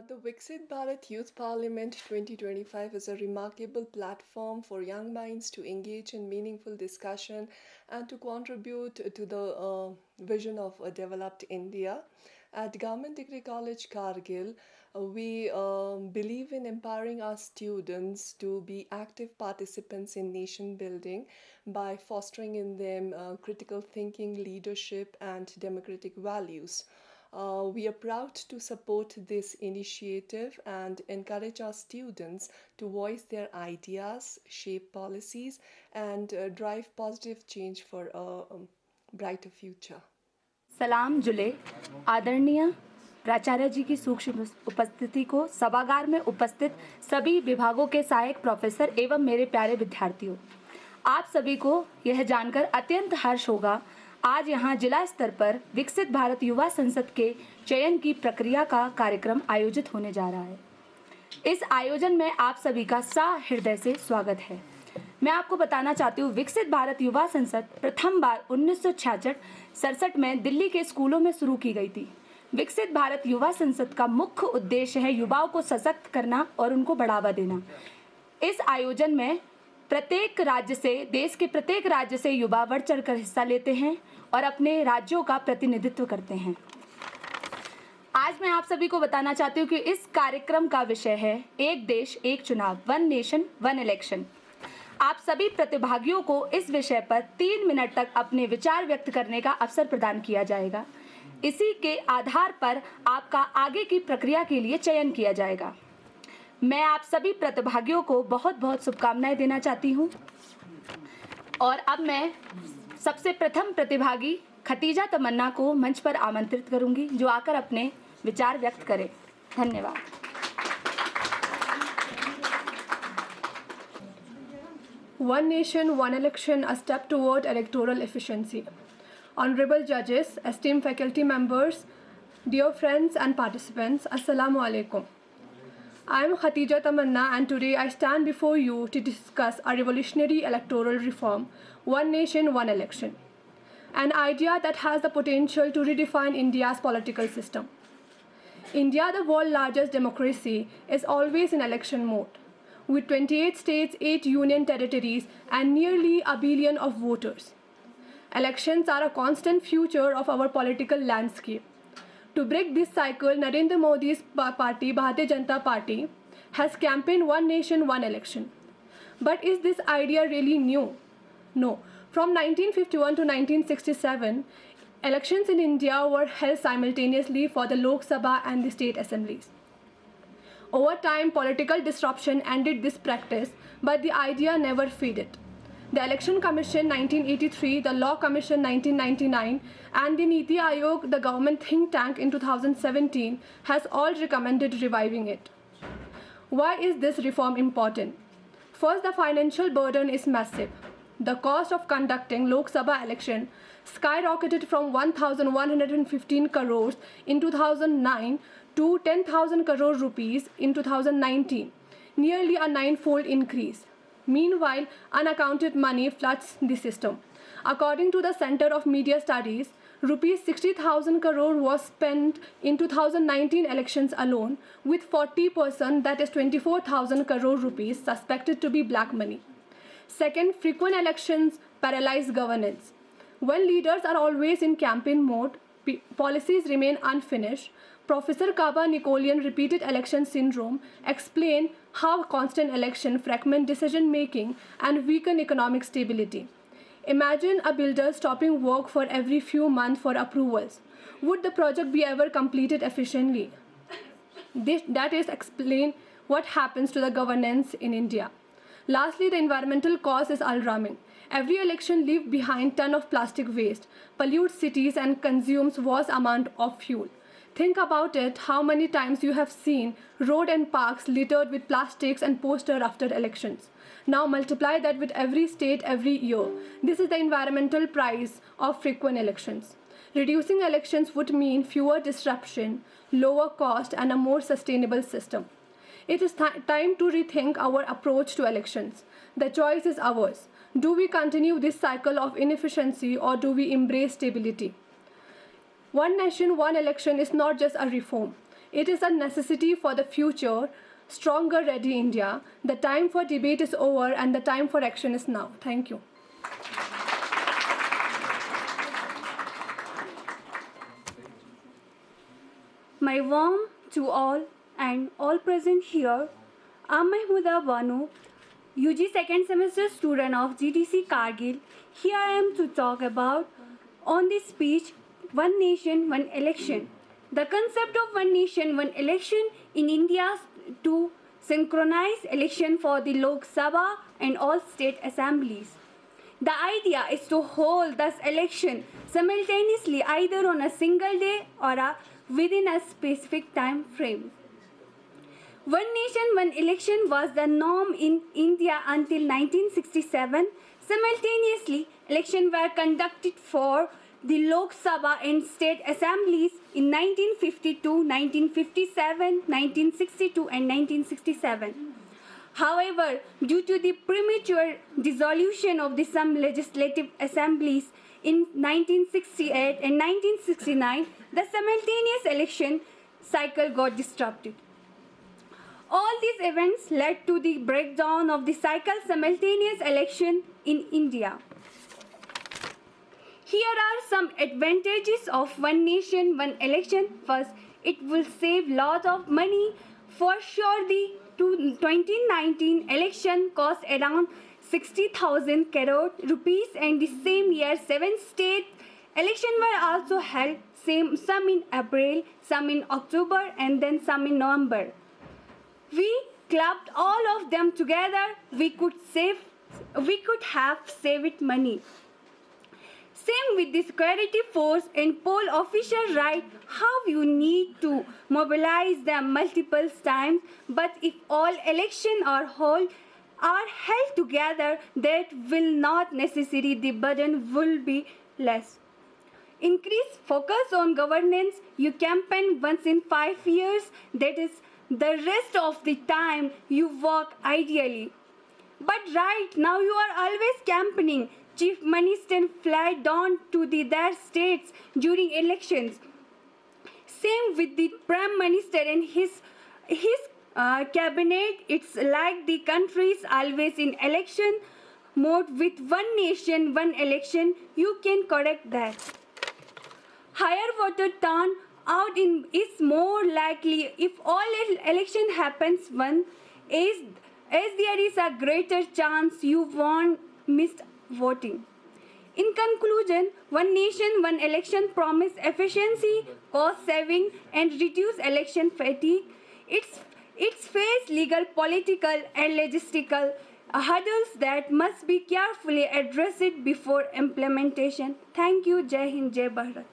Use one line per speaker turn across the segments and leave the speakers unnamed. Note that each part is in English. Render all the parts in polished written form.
The Viksit Bharat Youth Parliament 2025 is a remarkable platform for young minds to engage in meaningful discussion and to contribute to the vision of a developed India. At Government Degree College Kargil, we believe in empowering our students to be active participants in nation building by fostering in them critical thinking, leadership, and democratic values. We are proud to support this initiative and encourage our students to voice their ideas, shape policies, and drive positive change for a brighter future.
सलाम जुले आदरणीय प्राचार्य जी की सूक्ष्म उपस्थिति को, सभागार में उपस्थित सभी विभागों के सहायक प्रोफेसर एवं मेरे प्यारे विद्यार्थियों, आप सभी को यह जानकर अत्यंत हर्ष होगा आज यहाँ जिला स्तर पर विकसित भारत युवा संसद के चयन की प्रक्रिया का कार्यक्रम आयोजित होने जा रहा है। इस आयोजन में आप सभी का सहृदय से स्वागत है। मैं आपको बताना चाहती हूँ, विकसित भारत युवा संसद प्रथम बार 1966 में दिल्ली के स्कूलों में शुरू की गई थी। विकसित भारत युवा संसद का मुख्य उद्देश्य है युवाओं को सशक्त करना और उनको बढ़ावा देना। इस आयोजन में प्रत्येक राज्य से, देश के प्रत्येक राज्य से युवा बढ़ चढ़कर हिस्सा लेते हैं और अपने राज्यों का प्रतिनिधित्व करते हैं। आज मैं आप सभी को बताना चाहती हूँ कि इस कार्यक्रम का विषय है एक देश एक चुनाव, वन नेशन वन इलेक्शन। आप सभी प्रतिभागियों को इस विषय पर 3 मिनट तक अपने विचार व्यक्त करने का अवसर प्रदान किया जाएगा। इसी के आधार पर आपका आगे की प्रक्रिया के लिए चयन किया जाएगा। मैं आप सभी प्रतिभागियों को बहुत बहुत शुभकामनाएं देना चाहती हूं। और अब मैं सबसे प्रथम प्रतिभागी खतीजा तमन्ना को मंच पर आमंत्रित करूंगी, जो आकर अपने विचार व्यक्त करें। धन्यवाद।
One nation, one election, a step toward electoral efficiency. Honorable judges, esteemed faculty members, dear friends and participants, Assalamu alaikum. I am Khatija Tamanna and today I stand before you to discuss a revolutionary electoral reform, One Nation, One Election, an idea that has the potential to redefine India's political system. India, the world's largest democracy, is always in election mode. With 28 states, 8 union territories, and nearly a billion of voters. Elections are a constant feature of our political landscape. To break this cycle, Narendra Modi's party, Bharatiya Janata Party, has campaigned One Nation, One Election. But is this idea really new? No. From 1951 to 1967, elections in India were held simultaneously for the Lok Sabha and the state assemblies. Over time, political disruption ended this practice, but the idea never faded. The Election Commission 1983, the Law Commission 1999, and the Niti Aayog, the government think tank in 2017, has all recommended reviving it. Why is this reform important? First, the financial burden is massive. The cost of conducting Lok Sabha election skyrocketed from 1,115 crores in 2009 to 10,000 crore rupees in 2019, nearly a 9-fold increase. Meanwhile, unaccounted money floods the system. According to the Center of Media Studies, rupees 60,000 crore was spent in 2019 elections alone, with 40%, that is 24,000 crore rupees, suspected to be black money. Second, frequent elections paralyze governance. When leaders are always in campaign mode, policies remain unfinished. Professor Kaba Nikolian repeated election syndrome explained how constant election fragment decision making and weaken economic stability. Imagine a builder stopping work for every few months for approvals. Would the project be ever completed efficiently? That is explain what happens to the governance in India. Lastly, the environmental cost is alarming. Every election leaves behind ton of plastic waste, pollutes cities and consumes vast amount of fuel. Think about it, how many times you have seen road and parks littered with plastics and posters after elections. Now multiply that with every state every year. This is the environmental price of frequent elections. Reducing elections would mean fewer disruption, lower cost, and a more sustainable system. It is time to rethink our approach to elections. The choice is ours. Do we continue this cycle of inefficiency or do we embrace stability? One nation, one election is not just a reform. It is a necessity for the future, stronger, ready India. The time for debate is over and the time for action is now. Thank you.
My warm to all and all present here. I'm Mahmouda Banu, UG second semester student of GTC Kargil. Here I am to talk about on this speech One Nation, One Election. The concept of One Nation, One Election in India to synchronize election for the Lok Sabha and all state assemblies. The idea is to hold this election simultaneously either on a single day or within a specific time frame. One nation, one election was the norm in India until 1967. Simultaneously, elections were conducted for the Lok Sabha and state assemblies in 1952, 1957, 1962 and 1967. However, due to the premature dissolution of some legislative assemblies in 1968 and 1969, the simultaneous election cycle got disrupted. All these events led to the breakdown of the cycle simultaneous election in India. Here are some advantages of one nation, one election. First, it will save lot of money. For sure, the 2019 election cost around 60,000 crore rupees, and the same year 7 state elections were also held, some in April, some in October and then some in November. We clubbed all of them together, we could have saved money. Same with the security force and poll official, right? How you need to mobilize them multiple times, but if all elections are held together, that will not necessarily, the burden will be less. Increase focus on governance. You campaign once in 5 years, that is the rest of the time you work ideally. But right now you are always campaigning. Chief Minister fly down to their states during elections. Same with the Prime Minister and his cabinet. It's like the country is always in election mode. With one nation, one election, you can correct that. Higher voter turn out is more likely if all election happens one, as there is a greater chance you won't miss voting. In conclusion, one nation, one election promise efficiency, cost saving, and reduce election fatigue. It's face legal, political, and logistical hurdles that must be carefully addressed before implementation. Thank you. Jai Hind, Jai Bharat.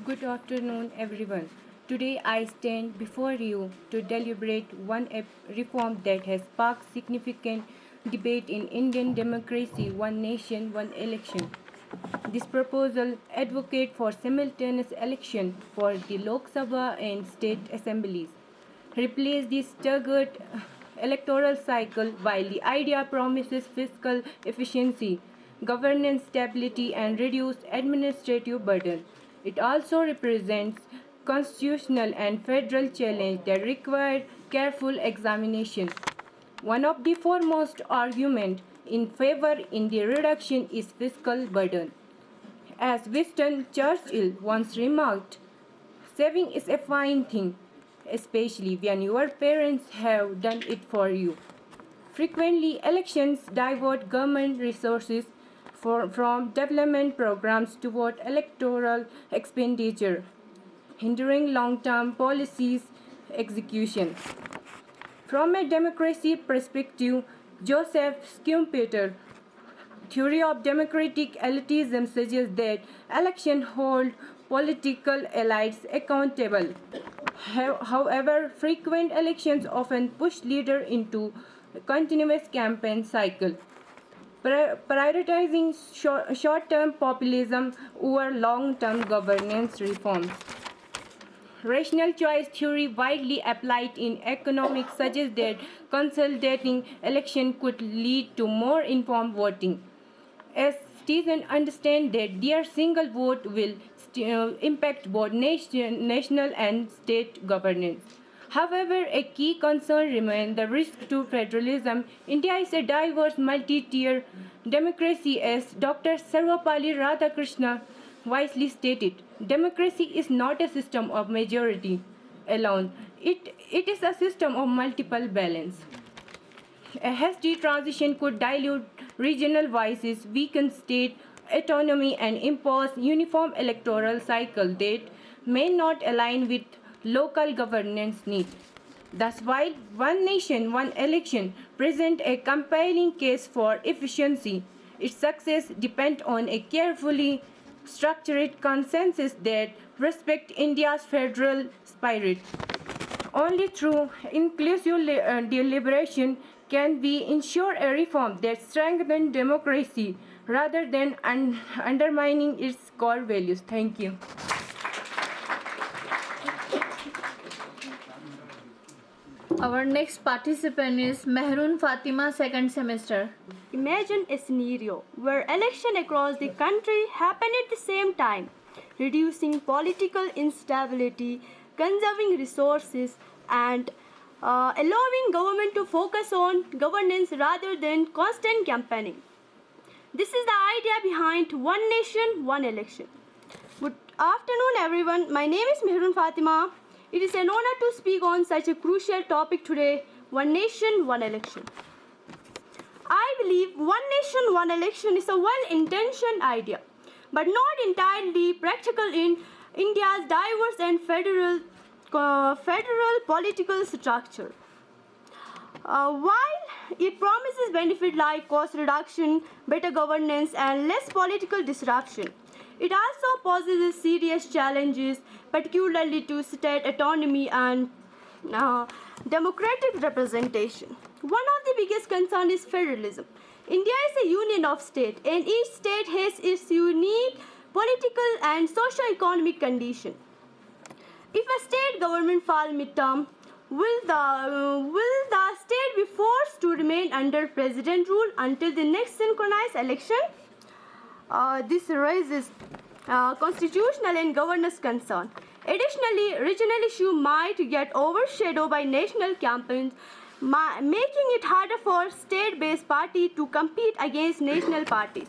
Good afternoon, everyone. Today I stand before you to deliberate one reform that has sparked significant debate in Indian democracy, one nation, one election. This proposal advocates for simultaneous election for the Lok Sabha and state assemblies. Replace the staggered electoral cycle while the idea promises fiscal efficiency, governance stability and reduced administrative burden. It also represents constitutional and federal challenge that require careful examination. One of the foremost arguments in favor in the reduction is fiscal burden. As Winston Churchill once remarked, saving is a fine thing, especially when your parents have done it for you. Frequently, elections divert government resources from development programs toward electoral expenditure, hindering long-term policies execution. From a democracy perspective, Joseph Schumpeter's theory of democratic elitism suggests that elections hold political elites accountable. However, frequent elections often push leaders into a continuous campaign cycle, prioritizing short-term populism over long-term governance reforms. Rational choice theory, widely applied in economics, suggests that consolidating election could lead to more informed voting. As citizens understand that their single vote will impact both national and state governance. However, a key concern remains the risk to federalism. India is a diverse multi-tier democracy, as Dr. Sarvapalli Radhakrishna wisely stated. Democracy is not a system of majority alone. It is a system of multiple balance. A hasty transition could dilute regional voices, weaken state autonomy, and impose uniform electoral cycle that may not align with local governance needs. Thus, while one nation, one election present a compelling case for efficiency, its success depends on a carefully structured consensus that respects India's federal spirit. Only through inclusive deliberation can we ensure a reform that strengthens democracy rather than undermining its core values. Thank you.
Our next participant is Mehrun Fatima, second semester.
Imagine a scenario where elections across the country happen at the same time, reducing political instability, conserving resources, and allowing government to focus on governance rather than constant campaigning. This is the idea behind One Nation, One Election. Good afternoon, everyone. My name is Mehrun Fatima. It is an honor to speak on such a crucial topic today, One Nation, One Election. I believe One Nation, One Election is a well-intentioned idea, but not entirely practical in India's diverse and federal political structure. While it promises benefits like cost reduction, better governance, and less political disruption, it also poses serious challenges, particularly to state autonomy and democratic representation. One of the biggest concerns is federalism. India is a union of states, and each state has its unique political and socio-economic condition. If a state government falls mid-term, will the state be forced to remain under president rule until the next synchronized election? This raises constitutional and governance concern. Additionally, regional issues might get overshadowed by national campaigns, making it harder for state-based parties to compete against national parties.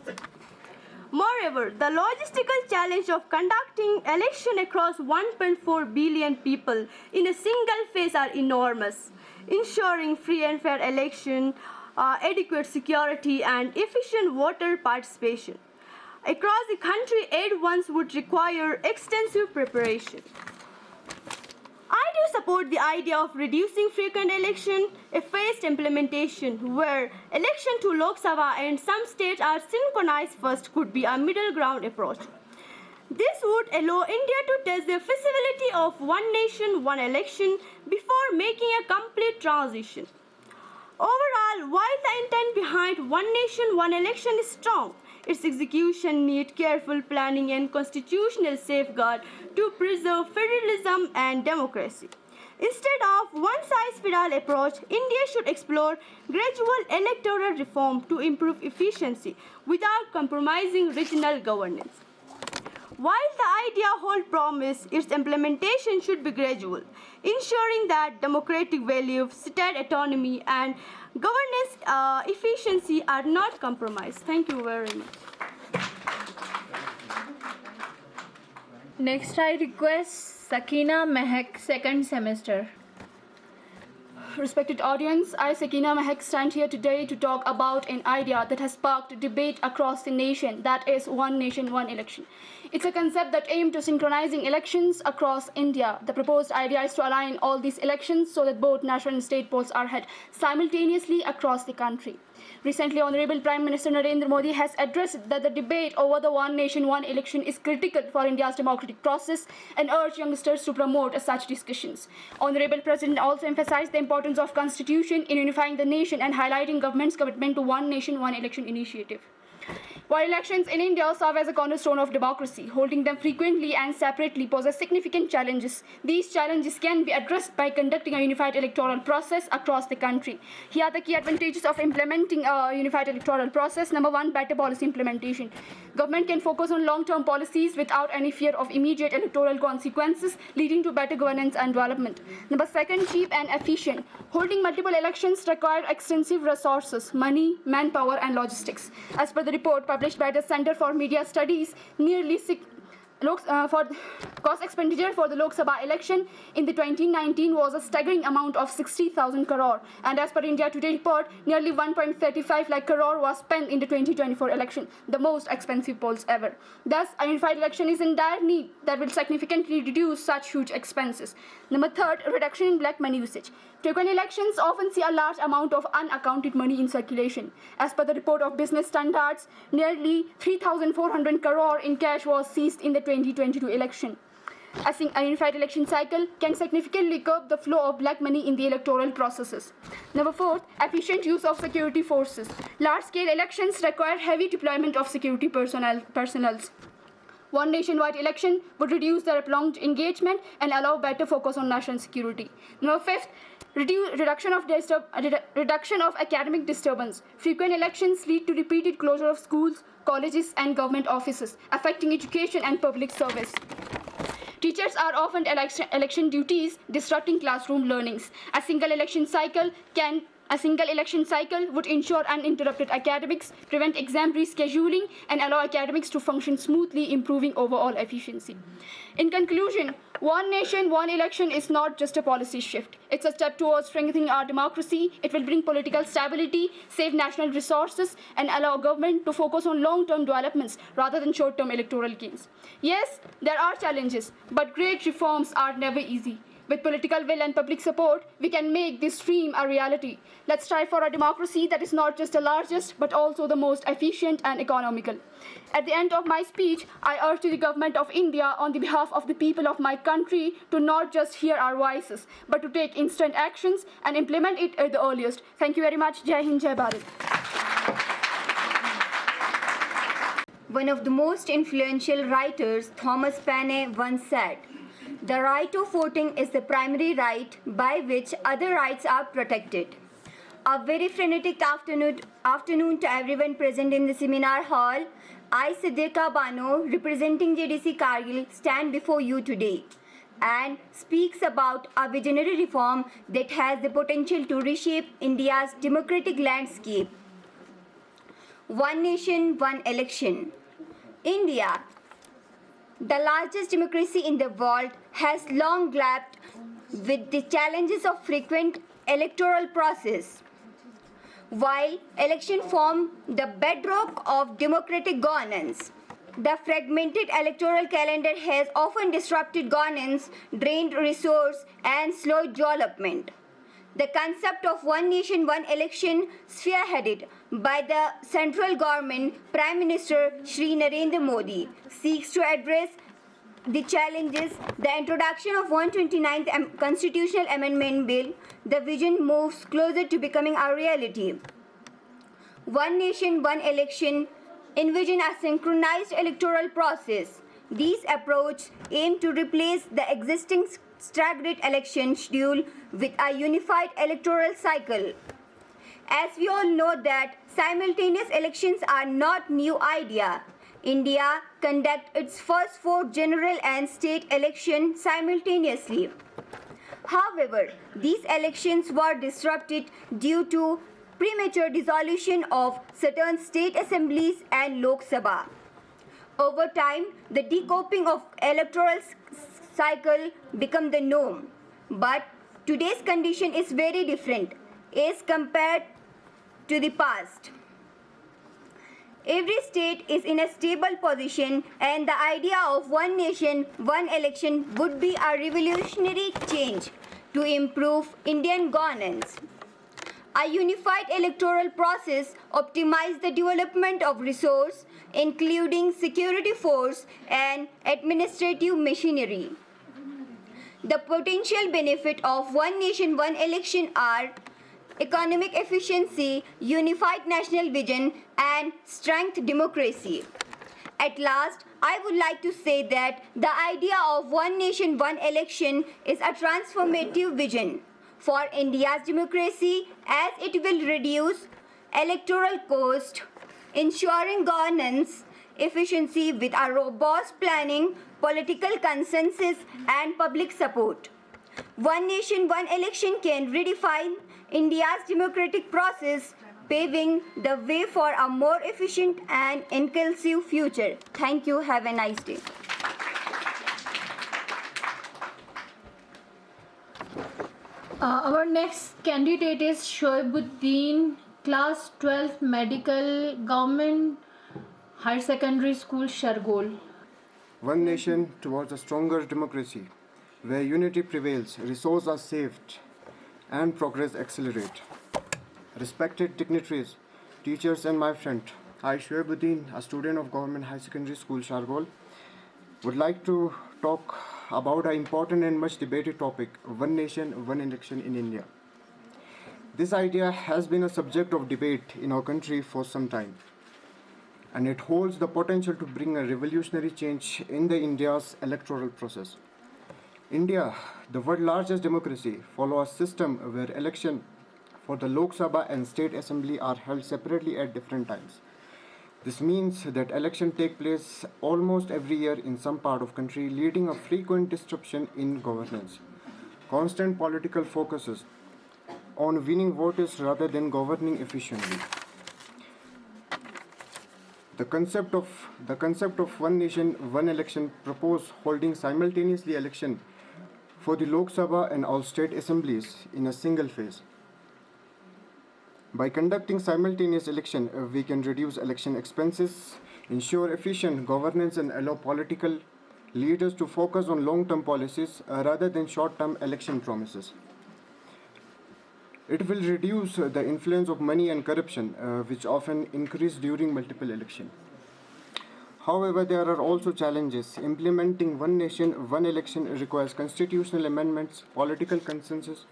Moreover, the logistical challenge of conducting elections across 1.4 billion people in a single phase are enormous. Ensuring free and fair election, adequate security, and efficient voter participation across the country at once would require extensive preparation. I do support the idea of reducing frequent election, a phased implementation where election to Lok Sabha and some states are synchronized first could be a middle ground approach. This would allow India to test the feasibility of one nation, one election before making a complete transition. Overall, while the intent behind one nation, one election is strong, its execution needs careful planning and constitutional safeguard to preserve federalism and democracy. Instead of one-size-fits-all approach, India should explore gradual electoral reform to improve efficiency without compromising regional governance. While the idea holds promise, its implementation should be gradual, ensuring that democratic values, state autonomy, and governance efficiency are not compromised. Thank you very much.
Next, I request Sakina Mehak, second semester.
Respected audience, I, Sakina Mehak, stand here today to talk about an idea that has sparked debate across the nation, that is One Nation, One Election. It's a concept that aims to synchronizing elections across India. The proposed idea is to align all these elections so that both national and state polls are held simultaneously across the country. Recently, Honorable Prime Minister Narendra Modi has addressed that the debate over the One Nation, One Election is critical for India's democratic process and urged youngsters to promote such discussions. Honorable President also emphasized the importance of Constitution in unifying the nation and highlighting government's commitment to One Nation, One Election initiative. While elections in India serve as a cornerstone of democracy, holding them frequently and separately poses significant challenges. These challenges can be addressed by conducting a unified electoral process across the country. Here are the key advantages of implementing a unified electoral process. Number one, better policy implementation. Government can focus on long-term policies without any fear of immediate electoral consequences, leading to better governance and development. Number second, cheap and efficient. Holding multiple elections require extensive resources, money, manpower, and logistics. As per the report published by the Center for Media Studies, nearly for cost expenditure for the Lok Sabha election in the 2019 was a staggering amount of 60,000 crore, and as per India Today report, nearly 1.35 lakh crore was spent in the 2024 election, the most expensive polls ever. Thus, a unified election is in dire need that will significantly reduce such huge expenses. Number third, reduction in black money usage. Frequent elections often see a large amount of unaccounted money in circulation. As per the report of Business Standards, nearly 3,400 crore in cash was seized in the 2022 election. A unified election cycle can significantly curb the flow of black money in the electoral processes. Number fourth, efficient use of security forces. Large-scale elections require heavy deployment of security personnels. One nationwide election would reduce their prolonged engagement and allow better focus on national security. Number fifth, reduction of academic disturbance. Frequent elections lead to repeated closure of schools, colleges, and government offices, affecting education and public service. Teachers are often election duties, disrupting classroom learnings. A single election cycle would ensure uninterrupted academics, prevent exam rescheduling, and allow academics to function smoothly, improving overall efficiency. In conclusion, one nation, one election is not just a policy shift. It's a step towards strengthening our democracy. It will bring political stability, save national resources, and allow government to focus on long-term developments rather than short-term electoral gains. Yes, there are challenges, but great reforms are never easy. With political will and public support, we can make this dream a reality. Let's strive for a democracy that is not just the largest, but also the most efficient and economical. At the end of my speech, I urge the government of India, on the behalf of the people of my country, to not just hear our voices, but to take instant actions and implement it at the earliest. Thank you very much. Jai Hind, Jai Bharat.
One of the most influential writers, Thomas Paine, once said, "The right of voting is the primary right by which other rights are protected." A very frenetic afternoon to everyone present in the seminar hall. I, Siddiqa Bano, representing JDC Kargil, stand before you today and speaks about a visionary reform that has the potential to reshape India's democratic landscape. One nation, one election. India, the largest democracy in the world, has long grappled with the challenges of frequent electoral process. While elections form the bedrock of democratic governance, the fragmented electoral calendar has often disrupted governance, drained resources, and slowed development. The concept of one nation, one election, spearheaded by the central government, Prime Minister Shri Narendra Modi, seeks to address the challenges. The introduction of 129th Constitutional Amendment Bill, the vision moves closer to becoming a reality. One nation, one election envision a synchronized electoral process. These approaches aim to replace the existing staggered election schedule with a unified electoral cycle. As we all know that simultaneous elections are not new idea. India conducted its first 4 general and state elections simultaneously. However, these elections were disrupted due to premature dissolution of certain state assemblies and Lok Sabha. Over time, the decoupling of electoral cycle became the norm. But today's condition is very different as compared to the past. Every state is in a stable position, and the idea of one nation, one election would be a revolutionary change to improve Indian governance. A unified electoral process optimizes the development of resources, including security force and administrative machinery. The potential benefit of one nation, one election are economic efficiency, unified national vision, and strength democracy. At last, I would like to say that the idea of one nation, one election is a transformative vision for India's democracy as it will reduce electoral cost, ensuring governance efficiency with a robust planning, political consensus, and public support. One nation, one election can redefine India's democratic process, paving the way for a more efficient and inclusive future. Thank you. Have a nice day.
Our next candidate is Shoibuddin, class 12 medical, government higher secondary school, Shargol.
One nation towards a stronger democracy, where unity prevails, resources are saved, and progress accelerates. Respected dignitaries, teachers, and my friend, I, Shoibuddin, a student of Government High Secondary School, Shargol, would like to talk about an important and much debated topic, one nation, one election in India. This idea has been a subject of debate in our country for some time, and it holds the potential to bring a revolutionary change in the India's electoral process. India, the world's largest democracy, follows a system where elections for the Lok Sabha and State Assembly are held separately at different times. This means that elections take place almost every year in some part of country, leading a frequent disruption in governance. Constant political focuses on winning voters rather than governing efficiently. The concept of one nation, one election propose holding simultaneously election for the Lok Sabha and all state assemblies in a single phase. By conducting simultaneous election, we can reduce election expenses, ensure efficient governance, and allow political leaders to focus on long-term policies rather than short-term election promises. It will reduce the influence of money and corruption, which often increase during multiple elections. However, there are also challenges. Implementing one nation, one election requires constitutional amendments, political consensus,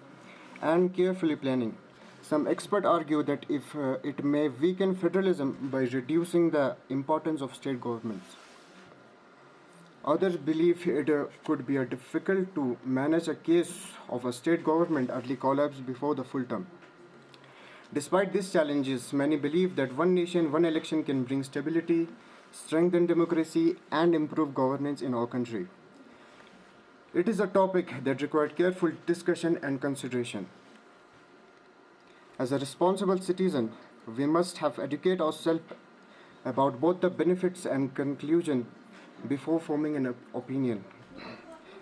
and carefully planning. Some experts argue that it may weaken federalism by reducing the importance of state governments. Others believe it could be difficult to manage a case of a state government early collapse before the full term. Despite these challenges, many believe that one nation, one election can bring stability, strengthen democracy, and improve governance in our country. It is a topic that requires careful discussion and consideration. As a responsible citizen, we must have educate ourselves about both the benefits and conclusion before forming an opinion.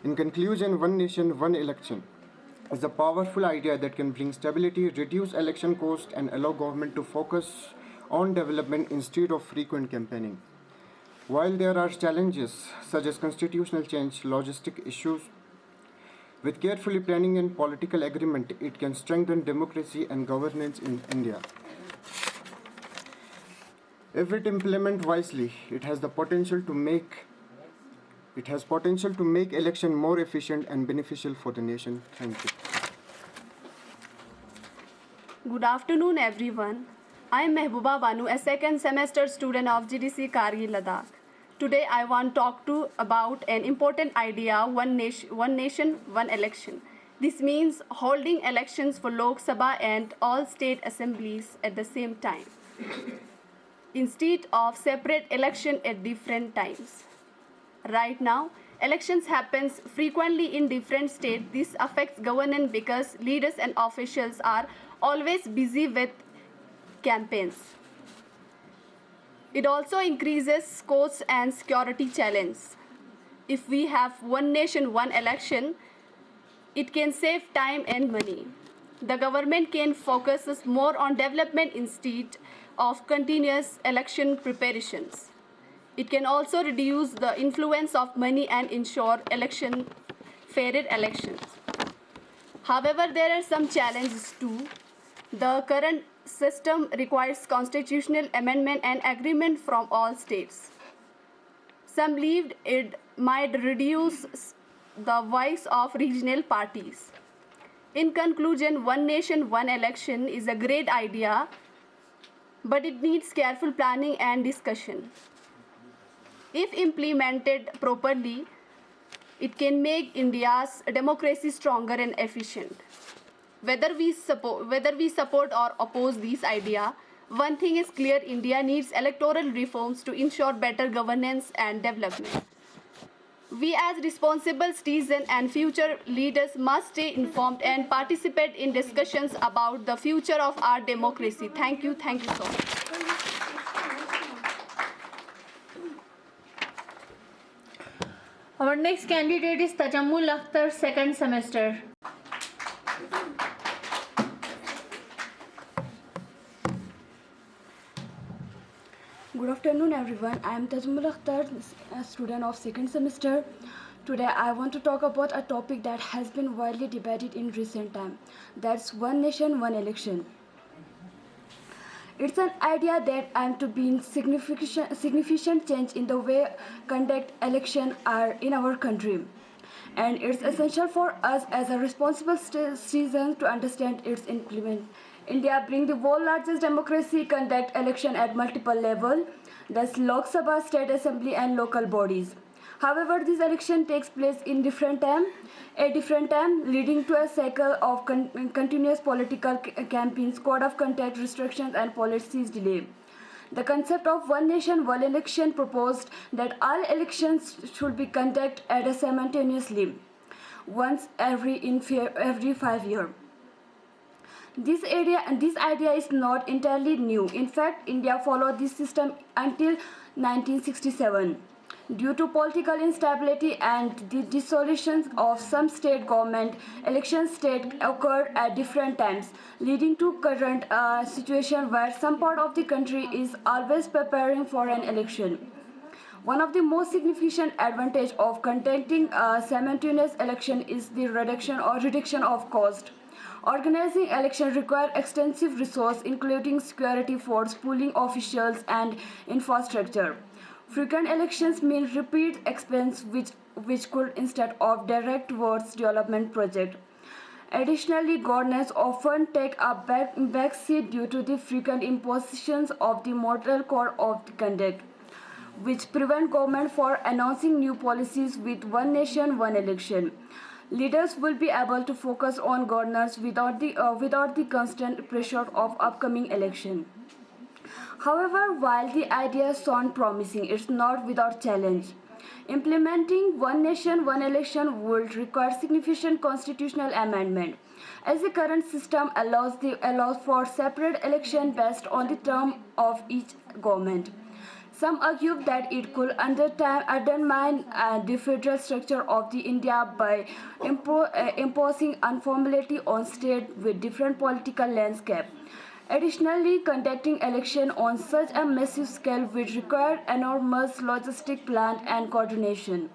In conclusion, one nation, one election is a powerful idea that can bring stability, reduce election costs, and allow government to focus on development instead of frequent campaigning. While there are challenges such as constitutional change, logistic issues, with carefully planning and political agreement, it can strengthen democracy and governance in India. If it implemented wisely, it has potential to make election more efficient and beneficial for the nation. Thank you.
Good afternoon, everyone. I am Mehbooba Banu, a second semester student of GDC Kargil, Ladakh. Today, I want to talk about an important idea, one nation, one election. This means holding elections for Lok Sabha and all state assemblies at the same time, instead of separate election at different times. Right now, elections happens frequently in different states. This affects governance because leaders and officials are always busy with campaigns. It also increases costs and security challenge. If we have one nation, one election, it can save time and money. The government can focus more on development instead of continuous election preparations. It can also reduce the influence of money and ensure fairer elections. However, there are some challenges too. The current system requires constitutional amendment and agreement from all states. Some believed it might reduce the voice of regional parties.
In conclusion, one nation, one election is a great idea, but it needs careful planning and discussion. If implemented properly, it can make India's democracy stronger and efficient. Whether we support or oppose this idea, one thing is clear: India needs electoral reforms to ensure better governance and development. We as responsible citizens and future leaders must stay informed and participate in discussions about the future of our democracy. Thank you so much.
Our next candidate is Tajammul Akhtar, second semester.
Good afternoon, everyone. I am Tajammul Akhtar, a student of second semester. Today, I want to talk about a topic that has been widely debated in recent time. That's one nation, one election. It's an idea that aims to bring significant change in the way conduct elections are in our country. And it's essential for us as a responsible citizens to understand its implement. India, being the world's largest democracy, conduct election at multiple levels, that's Lok Sabha, State Assembly and local bodies. However, this election takes place in different time, leading to a cycle of continuous political campaigns, code of conduct restrictions and policies delay. The concept of one nation, one election proposed that all elections should be conducted simultaneously, once every 5 years. This idea is not entirely new. In fact, India followed this system until 1967. Due to political instability and the dissolution of some state government, elections occurred at different times, leading to current situation where some part of the country is always preparing for an election. One of the most significant advantages of conducting a simultaneous election is the reduction of cost. Organizing elections requires extensive resources, including security force, polling officials, and infrastructure. Frequent elections mean repeat expense which could instead of direct towards development project. Additionally, governors often take a back seat due to the frequent impositions of the model code of conduct, which prevent government from announcing new policies with one nation, one election. Leaders will be able to focus on governance without the constant pressure of upcoming election. However, while the idea sounds promising, it's not without challenge. Implementing one nation, one election would require significant constitutional amendment, as the current system allows for separate election based on the term of each government. Some argue that it could undermine the federal structure of the India by imposing uniformity on states with different political landscape. Additionally, conducting election on such a massive scale would require enormous logistic plan and coordination.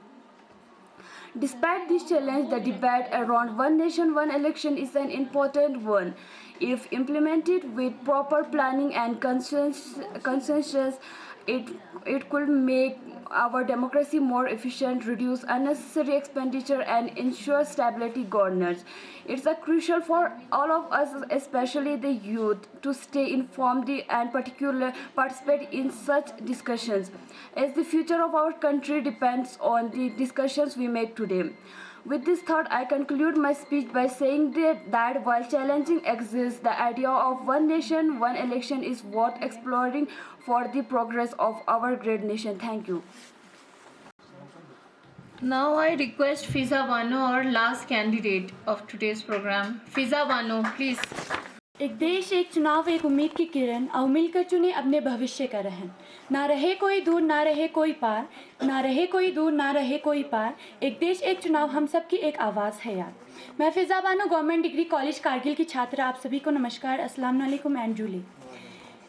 Despite this challenge, the debate around one nation, one election is an important one. If implemented with proper planning and consensus, it could make our democracy more efficient, reduce unnecessary expenditure, and ensure stability governance. It's crucial for all of us, especially the youth, to stay informed and particularly participate in such discussions, as the future of our country depends on the discussions we make today. With this thought, I conclude my speech by saying that while challenging exists, the idea of one nation, one election is worth exploring for the progress of our great nation. Thank you.
Now I request Fiza Bano, our last candidate of today's program. Fiza Bano, please.
एक देश एक चुनाव एक उम्मीद की किरण, आओ मिलकर चुने अपने भविष्य का रहन। ना रहे कोई दूर ना रहे कोई पार, ना रहे कोई दूर ना रहे कोई पार, एक देश एक चुनाव हम सब की एक आवाज़ है यार। मैं Fiza Bano government degree college Kargil की छात्रा, आप सभी को नमस्कार, अस्सलाम वालेकुम एंड जूली।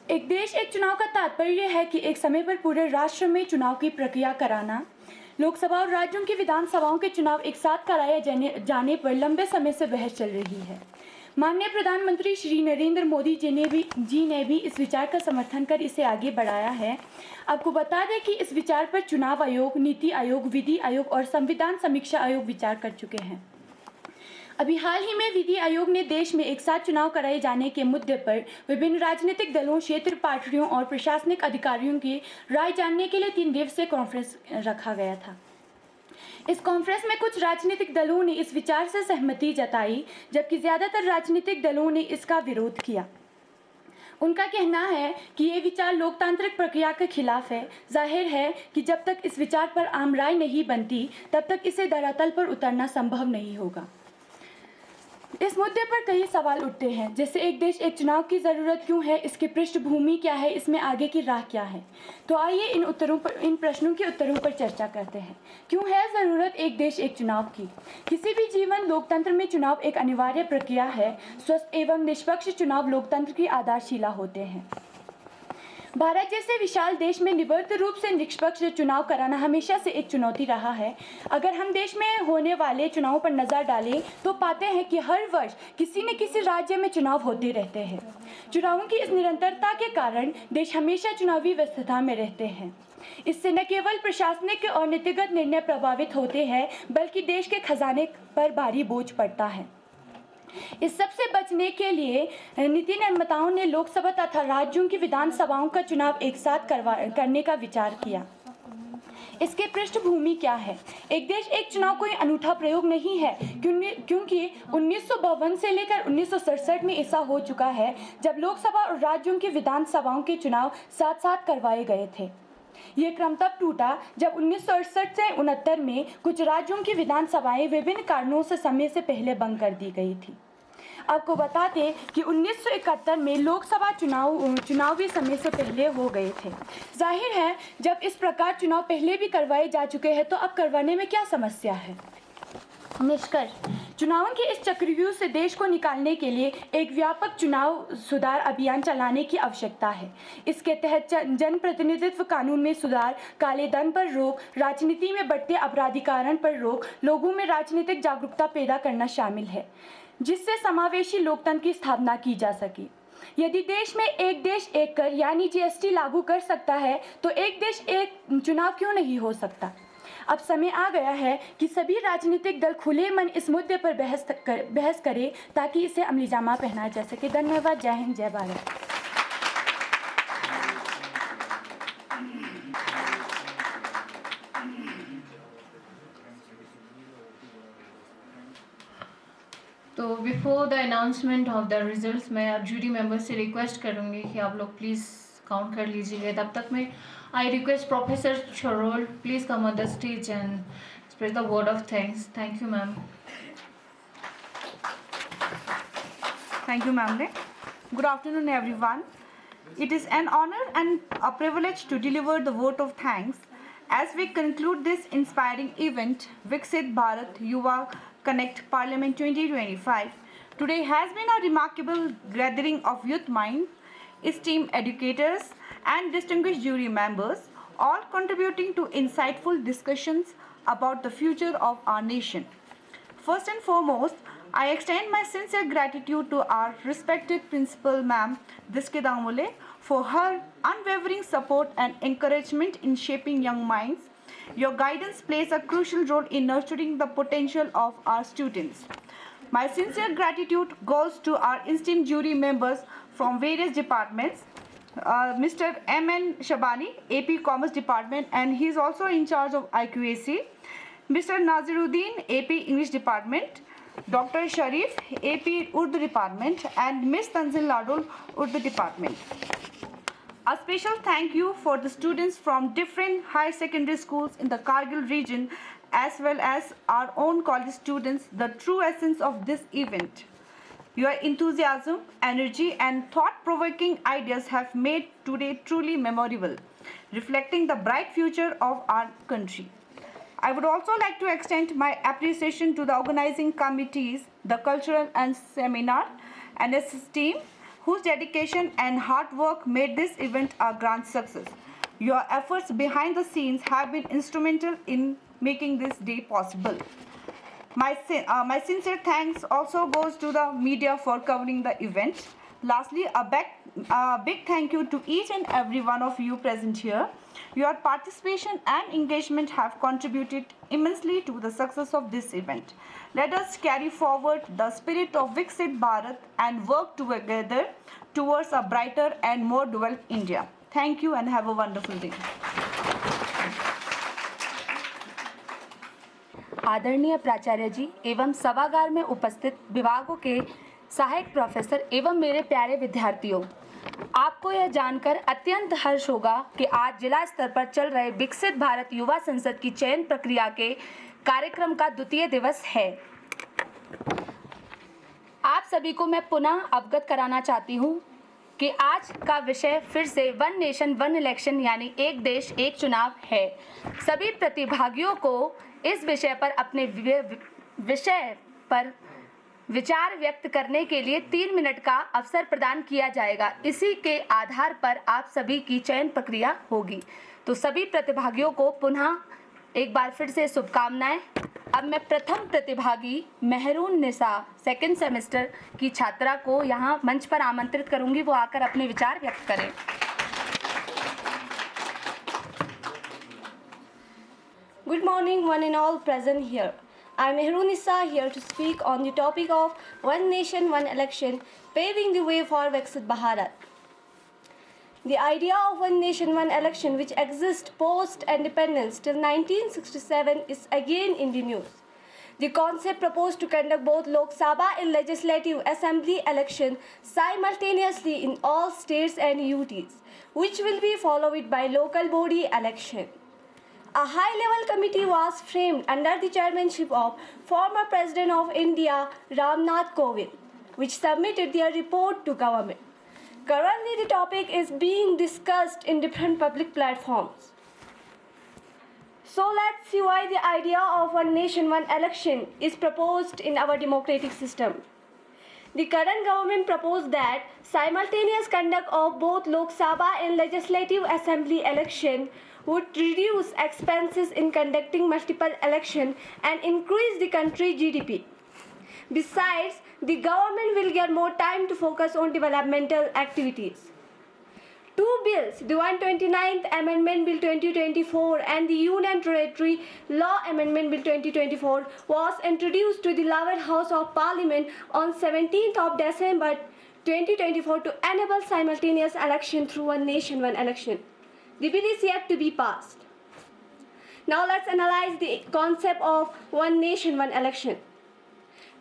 एक देश एक चुनाव का तात्पर्य है कि एक समय पर पूरे राष्ट्र में चुनाव की प्रक्रिया कराना। लोकसभा और राज्यों की विधानसभाओं के चुनाव एक साथ कराए जाने पर लंबे समय से बहस चल रही है। माननीय प्रधानमंत्री श्री नरेंद्र मोदी जी ने भी इस विचार का समर्थन कर इसे आगे बढ़ाया है। आपको बता दें कि इस विचार पर चुनाव आयोग, नीति आयोग, विधि आयोग और संविधान समीक्षा आयोग विचार कर चुके हैं।
अभी हाल ही में विधि आयोग ने देश में एक साथ चुनाव कराए जाने के मुद्दे पर विभिन्न राजनीतिक दलों, क्षेत्र पार्टियों और प्रशासनिक अधिकारियों की राय जानने के लिए 3 दिवसीय कॉन्फ्रेंस रखा गया था। इस कॉन्फ्रेंस में कुछ राजनीतिक दलों ने इस विचार से सहमति जताई, जबकि ज़्यादातर राजनीतिक दलों ने इसका विरोध किया। उनका कहना है कि ये विचार लोकतांत्रिक प्रक्रिया के खिलाफ है। जाहिर है कि जब तक इस विचार पर आम राय नहीं बनती, तब तक इसे धरातल पर उतरना संभव नहीं होगा। इस मुद्दे पर कई सवाल उठते हैं, जैसे एक देश एक चुनाव की ज़रूरत क्यों है, इसकी पृष्ठभूमि क्या है, इसमें आगे की राह क्या है। तो आइए इन प्रश्नों के उत्तरों पर चर्चा करते हैं। क्यों है ज़रूरत एक देश एक चुनाव की? किसी भी जीवन लोकतंत्र में चुनाव एक अनिवार्य प्रक्रिया है। स्वस्थ एवं निष्पक्ष चुनाव लोकतंत्र की आधारशिला होते हैं। भारत जैसे विशाल देश में निबद्ध रूप से निष्पक्ष चुनाव कराना हमेशा से एक चुनौती रहा है। अगर हम देश में होने वाले चुनावों पर नज़र डालें तो पाते हैं कि हर वर्ष किसी न किसी राज्य में चुनाव होते रहते हैं। चुनावों की इस निरंतरता के कारण देश हमेशा चुनावी व्यस्तता में रहते हैं। इससे न केवल प्रशासनिक और नीतिगत निर्णय प्रभावित होते हैं, बल्कि देश के खजाने पर भारी बोझ पड़ता है। इस सब से बचने के लिए नीति निर्माताओं ने लोकसभा तथा राज्यों की विधानसभाओं का चुनाव एक साथ करने का विचार किया। इसके पृष्ठभूमि क्या है? एक देश एक चुनाव कोई अनूठा प्रयोग नहीं है, क्योंकि 1952 से लेकर 1967 में ऐसा हो चुका है जब लोकसभा और राज्यों की विधानसभाओं के चुनाव साथ साथ करवाए गए थे। ये क्रम तब टूटा जब 1968 से 69 में कुछ राज्यों की विधानसभाएं विभिन्न कारणों से समय से पहले बंद कर दी गई थी। आपको बता दें कि 1971 में लोकसभा चुनावी समय से पहले हो गए थे। जाहिर है, जब इस प्रकार चुनाव पहले भी करवाए जा चुके हैं तो अब करवाने में क्या समस्या है? निष्कर्ष: चुनावों के इस चक्रव्यूह से देश को निकालने के लिए एक व्यापक चुनाव सुधार अभियान चलाने की आवश्यकता है। इसके तहत जनप्रतिनिधित्व कानून में सुधार, काले धन पर रोक, राजनीति में बढ़ते अपराधीकरण पर रोक, लोगों में राजनीतिक जागरूकता पैदा करना शामिल है, जिससे समावेशी लोकतंत्र की स्थापना की जा सके। यदि देश में एक देश एक कर यानी GST लागू कर सकता है तो एक देश एक चुनाव क्यों नहीं हो सकता? अब समय आ गया है कि सभी राजनीतिक दल खुले मन इस मुद्दे पर बहस करें ताकि इसे अमली जामा पहनाया जा सके। धन्यवाद। जय हिंद, जय भारत।
तो before the announcement of the results मैं अब जूरी मेंबर से रिक्वेस्ट करूँगी कि आप लोग प्लीज़ काउंट कर लीजिएगा। तब तक मैं I request professor Sharol please come on the stage and spread the word of thanks. Thank you ma'am.
Thank you, ma'am. Good afternoon, everyone. It is an honor and a privilege to deliver the vote of thanks as we conclude this inspiring event, Viksit Bharat Yuva Connect Parliament 2025. Today has been a remarkable gathering of youth minds, esteemed educators, and distinguished jury members, all contributing to insightful discussions about the future of our nation. First and foremost, I extend my sincere gratitude to our respected principal, Ma'am Diske Damole, for her unwavering support and encouragement in shaping young minds. Your guidance plays a crucial role in nurturing the potential of our students. My sincere gratitude goes to our esteemed jury members from various departments. Mr. M.N. Shabani, AP Commerce Department, and he is also in charge of IQAC. Mr. Naziruddin, AP English Department. Dr. Sharif, AP Urdu Department, and Miss Tanzil Ladul, Urdu Department. A special thank you for the students from different higher secondary schools in the Kargil region, as well as our own college students, the true essence of this event. Your enthusiasm, energy, and thought-provoking ideas have made today truly memorable, reflecting the bright future of our country. I would also like to extend my appreciation to the organizing committees, the cultural and seminar, and its team, whose dedication and hard work made this event a grand success. Your efforts behind the scenes have been instrumental in making this day possible. My sincere thanks also goes to the media for covering the event. Lastly, a big thank you to each and every one of you present here. Your participation and engagement have contributed immensely to the success of this event. Let us carry forward the spirit of Viksit Bharat and work together towards a brighter and more developed India. Thank you and have a wonderful day.
आदरणीय प्राचार्य जी एवं सभागार में उपस्थित विभागों के सहायक professor एवं मेरे प्यारे विद्यार्थियों, आपको यह जानकर अत्यंत हर्ष होगा कि आज जिला स्तर पर चल रहे विकसित भारत युवा संसद की चयन प्रक्रिया के कार्यक्रम का द्वितीय दिवस है। आप सभी को मैं पुनः अवगत कराना चाहती हूँ कि आज का विषय फिर से वन नेशन वन इलेक्शन यानी एक देश एक चुनाव है। सभी प्रतिभागियों को इस विषय पर अपने विषय पर विचार व्यक्त करने के लिए 3 मिनट का अवसर प्रदान किया जाएगा। इसी के आधार पर आप सभी की चयन प्रक्रिया होगी। तो सभी प्रतिभागियों को पुनः एक बार फिर से शुभकामनाएं। अब मैं प्रथम प्रतिभागी मेहरून निसा सेकंड सेमेस्टर की छात्रा को यहाँ मंच पर आमंत्रित करूंगी, वो आकर अपने विचार व्यक्त करें।
Good morning, one and all present here. I am Mehrun Issa here to speak on the topic of One Nation, One Election, paving the way for Viksit Bharat. The idea of One Nation, One Election, which exists post-independence till 1967, is again in the news. The concept proposed to conduct both Lok Sabha and Legislative Assembly election simultaneously in all states and UTs, which will be followed by local body election. A high-level committee was framed under the chairmanship of former President of India, Ram Nath Kovind, which submitted their report to government. Currently, the topic is being discussed in different public platforms. So let's see why the idea of One Nation, One Election is proposed in our democratic system. The current government proposed that simultaneous conduct of both Lok Sabha and Legislative Assembly election would reduce expenses in conducting multiple elections and increase the country's GDP. Besides, the government will get more time to focus on developmental activities. Two bills, the 129th Amendment Bill 2024 and the Union Territory Law Amendment Bill 2024, was introduced to the lower house of Parliament on 17th of December 2024 to enable simultaneous election through One Nation, One Election. The bill is yet to be passed. Now let's analyze the concept of One Nation, One Election.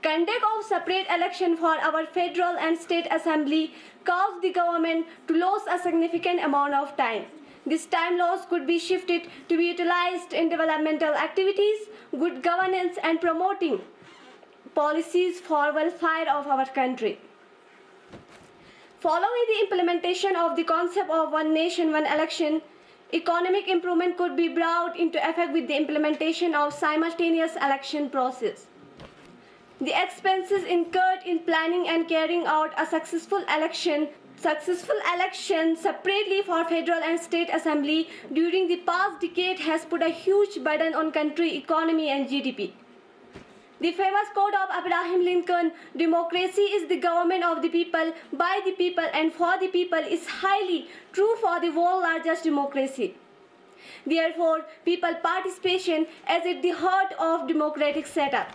Conduct of separate election for our federal and state assembly caused the government to lose a significant amount of time. This time loss could be shifted to be utilized in developmental activities, good governance, and promoting policies for welfare of our country. Following the implementation of the concept of One Nation, One Election, economic improvement could be brought into effect with the implementation of simultaneous election process. The expenses incurred in planning and carrying out a successful election separately for federal and state assembly during the past decade has put a huge burden on country economy and GDP. The famous quote of Abraham Lincoln, "Democracy is the government of the people, by the people, and for the people," is highly true for the world's largest democracy. Therefore, people participation is at the heart of democratic setup.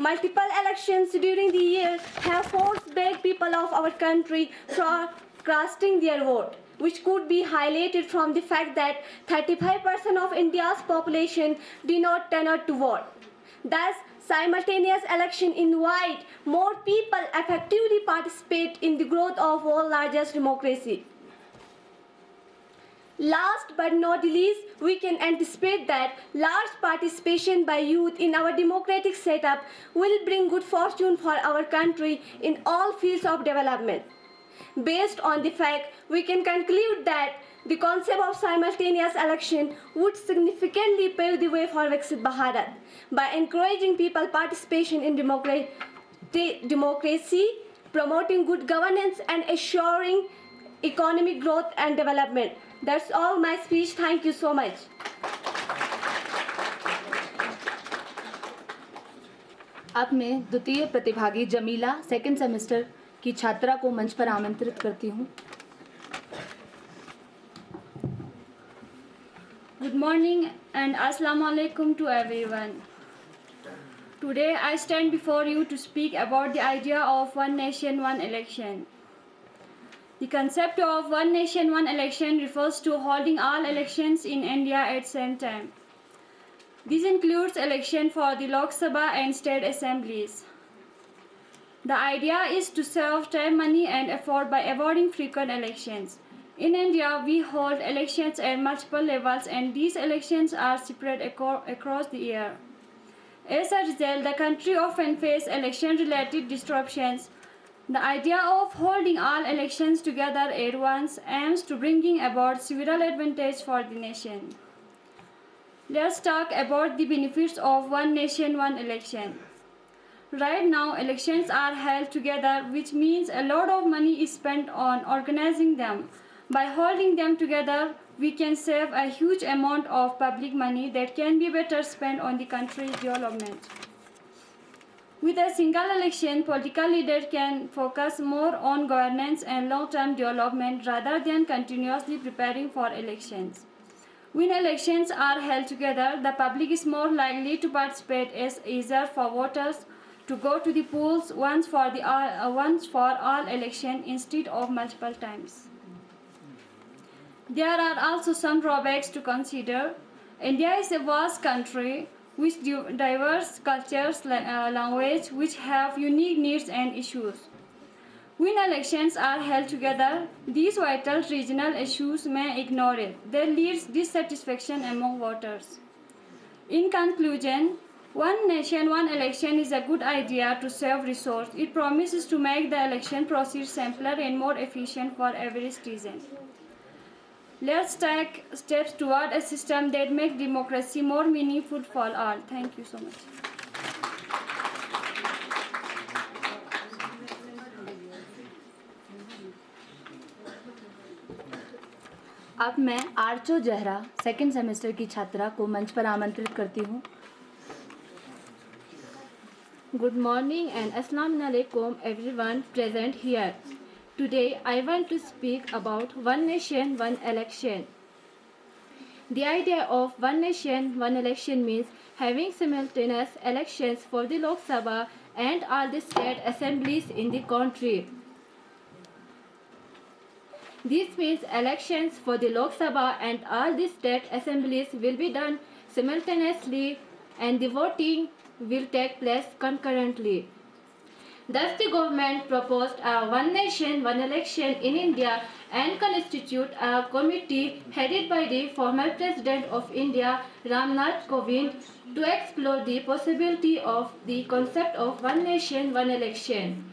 Multiple elections during the year have forced back people of our country from casting their vote, which could be highlighted from the fact that 35% of India's population did not turn out to vote. Thus, simultaneous election invite more people effectively participate in the growth of world's largest democracy. Last but not least, we can anticipate that large participation by youth in our democratic setup will bring good fortune for our country in all fields of development. Based on the fact, we can conclude that the concept of simultaneous election would significantly pave the way for Viksit Bharat by encouraging people participation in democracy, promoting good governance, and assuring economic growth and development. That's all my speech. Thank you so much.
अब मैं द्वितीय प्रतिभागी Jamila second semester की छात्रा को मंच पर आमंत्रित करती हूँ।
Good morning and Assalamu alaikum to everyone. Today I stand before you to speak about the idea of one nation, one election. The concept of one nation, one election refers to holding all elections in India at the same time. This includes election for the Lok Sabha and state assemblies. The idea is to save time, money and effort by avoiding frequent elections. In India, we hold elections at multiple levels and these elections are spread across the year. As a result, the country often faces election-related disruptions. The idea of holding all elections together at once aims to bringing about several advantages for the nation. Let's talk about the benefits of one nation, one election. Right now, elections are held together, which means a lot of money is spent on organizing them. By holding them together, we can save a huge amount of public money that can be better spent on the country's development. With a single election, political leaders can focus more on governance and long-term development rather than continuously preparing for elections. When elections are held together, the public is more likely to participate as easier for voters to go to the polls once for all election instead of multiple times. There are also some drawbacks to consider. India is a vast country with diverse cultures, language, which have unique needs and issues. When elections are held together, these vital regional issues may ignore it. That leads dissatisfaction among voters. In conclusion, one nation, one election is a good idea to save resources. It promises to make the election process simpler and more efficient for every citizen. Let's take steps toward a system that makes democracy more meaningful for all. Thank you so much.
अब मैं आर्चो Zahra second semester की छात्रा को मंच पर आमंत्रित करती हूँ।
Good morning and Assalamu alaikum everyone present here. Today I want to speak about one nation, one election. The idea of one nation, one election means having simultaneous elections for the Lok Sabha and all the state assemblies in the country. This means elections for the Lok Sabha and all the state assemblies will be done simultaneously and the voting will take place concurrently. Thus, the government proposed a one nation, one election in India and constitute a committee headed by the former President of India, Ramnath Kovind, to explore the possibility of the concept of one nation, one election.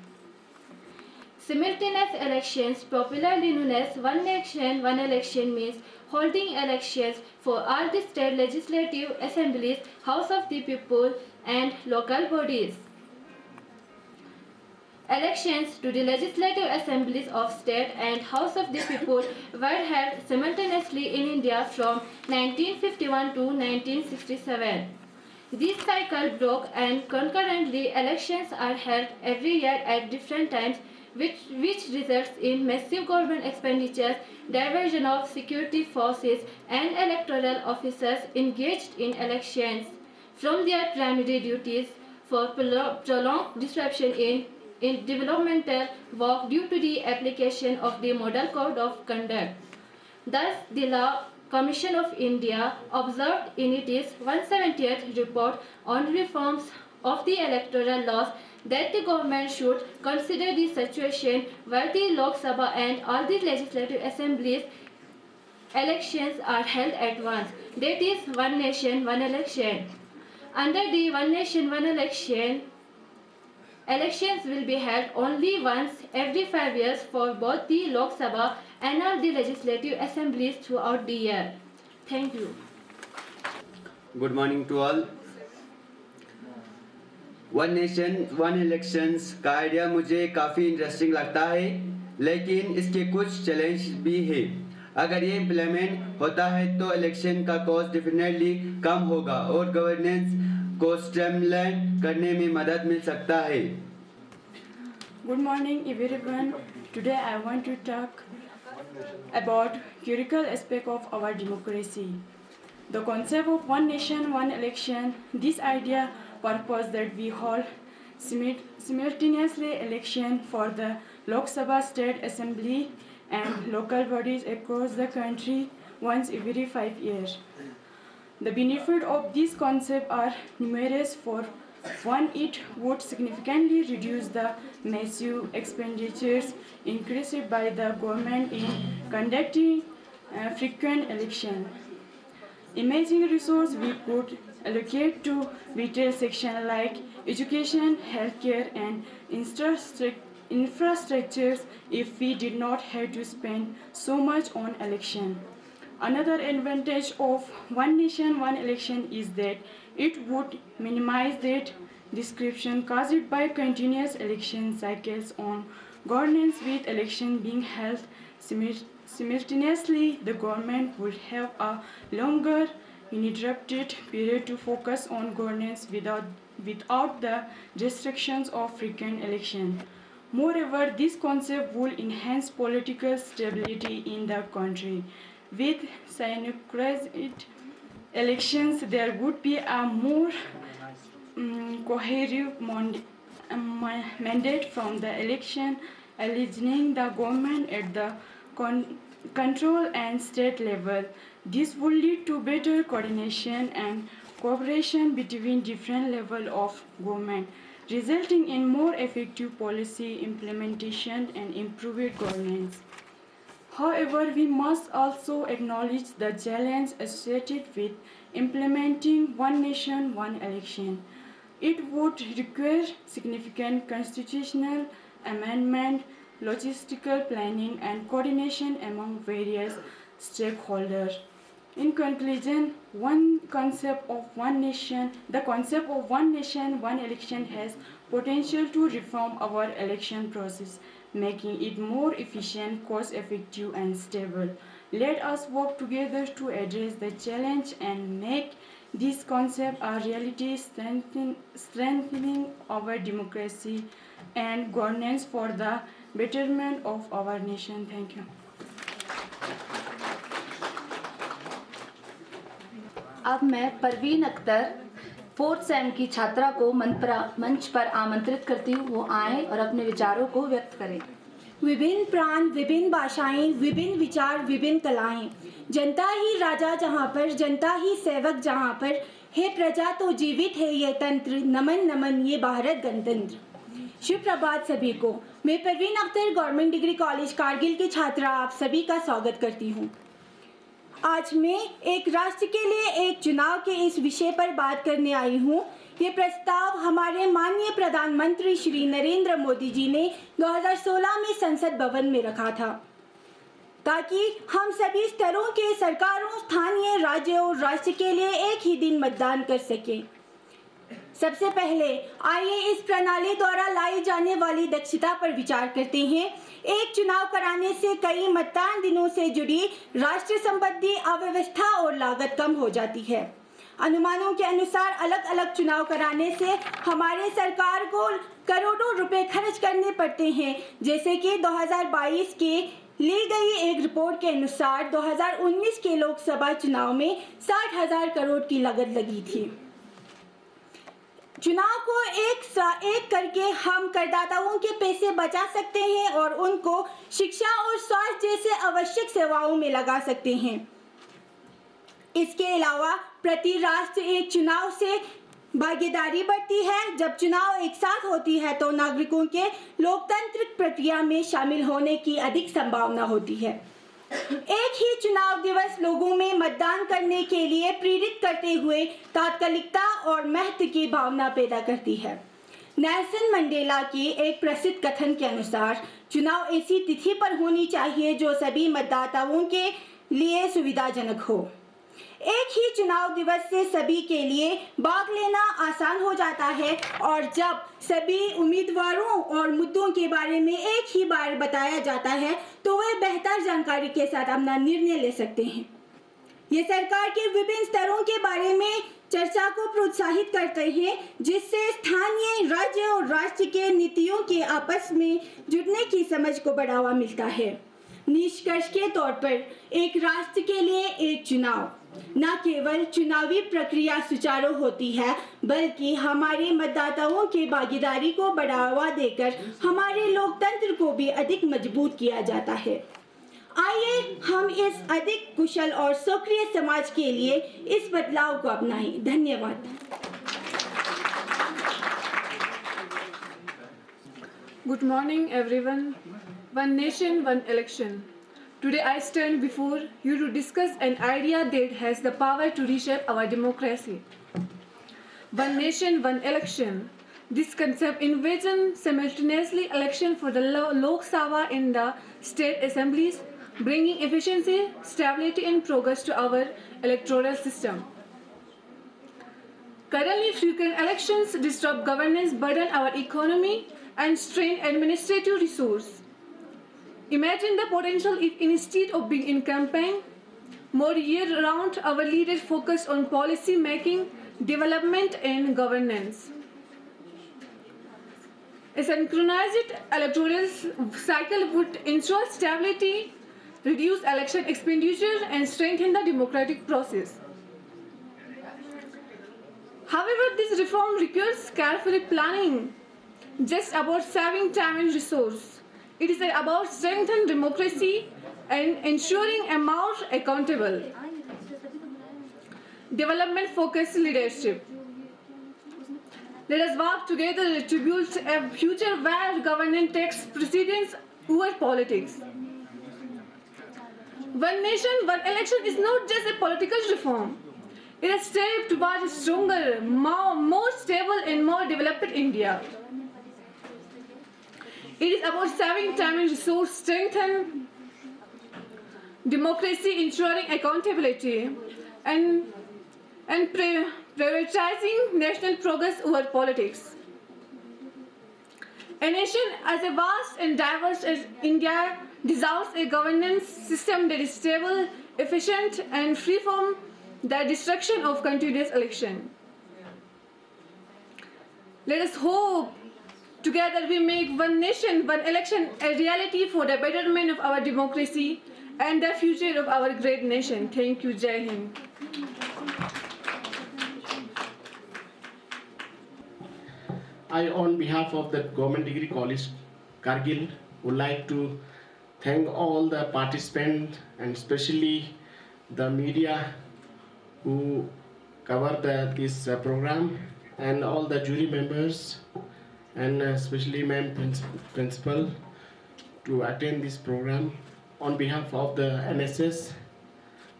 Simultaneous elections, popularly known as one nation, one election, means holding elections for all the state legislative assemblies, House of the People, and local bodies. Elections to the legislative assemblies of state and House of the People were held simultaneously in India from 1951 to 1967. This cycle broke and concurrently elections are held every year at different times, which results in massive government expenditures, diversion of security forces and electoral officers engaged in elections from their primary duties for prolonged disruption in developmental work due to the application of the Model Code of Conduct. Thus, the Law Commission of India observed in its 170th report on reforms of the electoral laws that the government should consider the situation where the Lok Sabha and all the legislative assemblies elections are held at once. That is one nation, one election. Under the one nation, one election, elections will be held only once every 5 years for both the Lok Sabha and all the legislative assemblies throughout the year. Thank you.
Good morning to all. One nation one elections का idea मुझे काफ़ी interesting लगता है, लेकिन इसके कुछ challenge भी है। अगर ये इम्प्लीमेंट होता है तो इलेक्शन का कॉस्ट डेफिनेटली कम होगा और गवर्नेंस को स्ट्रीमलाइन करने में मदद मिल सकता है।
Good morning, everyone. Today I want to talk about critical aspect of our democracy. The concept of one nation, one election. This idea purpose that we hold simultaneously election for the Lok Sabha, State Assembly, and local bodies across the country once every 5 years. The benefits of this concept are numerous. For one, it would significantly reduce the massive expenditures incurred by the government in conducting frequent elections. Imaging resources we could allocate to vital sections like education, healthcare, and infrastructures if we did not have to spend so much on election. Another advantage of one nation, one election is that it would minimize that disruption caused by continuous election cycles on governance. With election being held simultaneously, the government would have a longer uninterrupted period to focus on governance without the restrictions of frequent election. Moreover, this concept will enhance political stability in the country. With synchronized elections, there would be a more coherent mandate from the election, aligning the government at the control and state level. This would lead to better coordination and cooperation between different levels of government, resulting in more effective policy implementation and improved governance. However, we must also acknowledge the challenge associated with implementing one nation, one election. It would require significant constitutional amendment, logistical planning, and coordination among various stakeholders. In conclusion, the concept of one nation, one election has potential to reform our election process, making it more efficient, cost-effective, and stable. Let us work together to address the challenge and make this concept a reality, strengthening our democracy and governance for the betterment of our nation. Thank you.
अब मैं Parveen Akhtar 4th same की छात्रा को मंच पर आमंत्रित करती हूँ। वो आएं और अपने विचारों को व्यक्त करें।
विभिन्न प्रांत, विभिन्न भाषाएं, विभिन्न विचार, विभिन्न कलाएं, जनता ही राजा जहाँ पर, जनता ही सेवक जहाँ पर, हे प्रजा तो जीवित है ये तंत्र, नमन नमन ये भारत गणतंत्र। शुभ प्रभात सभी को। मैं Parveen Akhtar government degree college Kargil की छात्रा आप सभी का स्वागत करती हूँ। आज मैं एक राष्ट्र के लिए एक चुनाव के इस विषय पर बात करने आई हूँ। ये प्रस्ताव हमारे माननीय प्रधानमंत्री श्री नरेंद्र मोदी जी ने 2016 में संसद भवन में रखा था, ताकि हम सभी स्तरों के सरकारों, स्थानीय, राज्य और राष्ट्र के लिए एक ही दिन मतदान कर सकें। सबसे पहले आइए इस प्रणाली द्वारा लाई जाने वाली दक्षता पर विचार करते हैं। एक चुनाव कराने से कई मतदान दिनों से जुड़ी राष्ट्र संबंधी अव्यवस्था और लागत कम हो जाती है। अनुमानों के अनुसार अलग अलग चुनाव कराने से हमारे सरकार को करोड़ों रुपए खर्च करने पड़ते हैं। जैसे कि 2022 के ली गई एक रिपोर्ट के अनुसार 2019 के लोकसभा चुनाव में 60,000 करोड़ की लागत लगी थी। चुनाव को एक करके हम करदाताओं के पैसे बचा सकते हैं और उनको शिक्षा और स्वास्थ्य जैसे आवश्यक सेवाओं में लगा सकते हैं। इसके अलावा प्रति राष्ट्र एक चुनाव से भागीदारी बढ़ती है। जब चुनाव एक साथ होती है तो नागरिकों के लोकतांत्रिक प्रक्रिया में शामिल होने की अधिक संभावना होती है। एक ही चुनाव दिवस लोगों में मतदान करने के लिए प्रेरित करते हुए तात्कालिकता और महत्व की भावना पैदा करती है। नेल्सन मंडेला की एक प्रसिद्ध कथन के अनुसार चुनाव ऐसी तिथि पर होनी चाहिए जो सभी मतदाताओं के लिए सुविधाजनक हो। एक ही चुनाव दिवस से सभी के लिए भाग लेना आसान हो जाता है और जब सभी उम्मीदवारों और मुद्दों के बारे में एक ही बार बताया जाता है तो वे बेहतर जानकारी के साथ अपना निर्णय ले सकते हैं। ये सरकार के विभिन्न स्तरों के बारे में चर्चा को प्रोत्साहित करते हैं, जिससे स्थानीय, राज्य और राष्ट्र के नीतियों के आपस में जुड़ने की समझ को बढ़ावा मिलता है। निष्कर्ष के तौर पर एक राष्ट्र के लिए एक चुनाव न केवल चुनावी प्रक्रिया सुचारू होती है, बल्कि हमारे मतदाताओं के भागीदारी को बढ़ावा देकर हमारे लोकतंत्र को भी अधिक मजबूत किया जाता है। आइए हम इस अधिक कुशल और सक्रिय समाज के लिए इस बदलाव को अपनाएं। धन्यवाद।
Good morning, everyone. One nation, one election. Today I stand before you to discuss an idea that has the power to reshape our democracy. One nation, one election. This concept envisions simultaneously election for the Lok Sabha in the state assemblies, bringing efficiency, stability and progress to our electoral system. Currently, frequent elections disrupt governance, burden our economy, and strain administrative resources. Imagine the potential if instead of being in campaign, more year-round, our leaders focused on policy making, development and governance. A synchronized electoral cycle would ensure stability, reduce election expenditure and strengthen the democratic process. However, this reform requires careful planning, just about saving time and resource. It is about strengthening democracy and ensuring a more accountable, development-focused leadership. Let us work together to build a future where governance takes precedence over politics. One nation, one election is not just a political reform. It is a step towards a stronger, more stable and more developed India. It is about saving time and resource, strengthen democracy, ensuring accountability, and prioritizing national progress over politics. A nation as vast and diverse as India deserves a governance system that is stable, efficient, and free from the destruction of continuous election. Let us hope together we make one nation, one election a reality for the betterment of our democracy and the future of our great nation. Thank you. Jai Hind.
I, on behalf of the Government Degree College, Kargil, would like to thank all the participants and especially the media who covered this program and all the jury members and especially Ma'am Principal to attend this program. On behalf of the NSS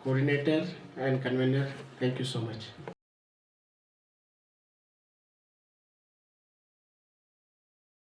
coordinator and convener, thank you so much.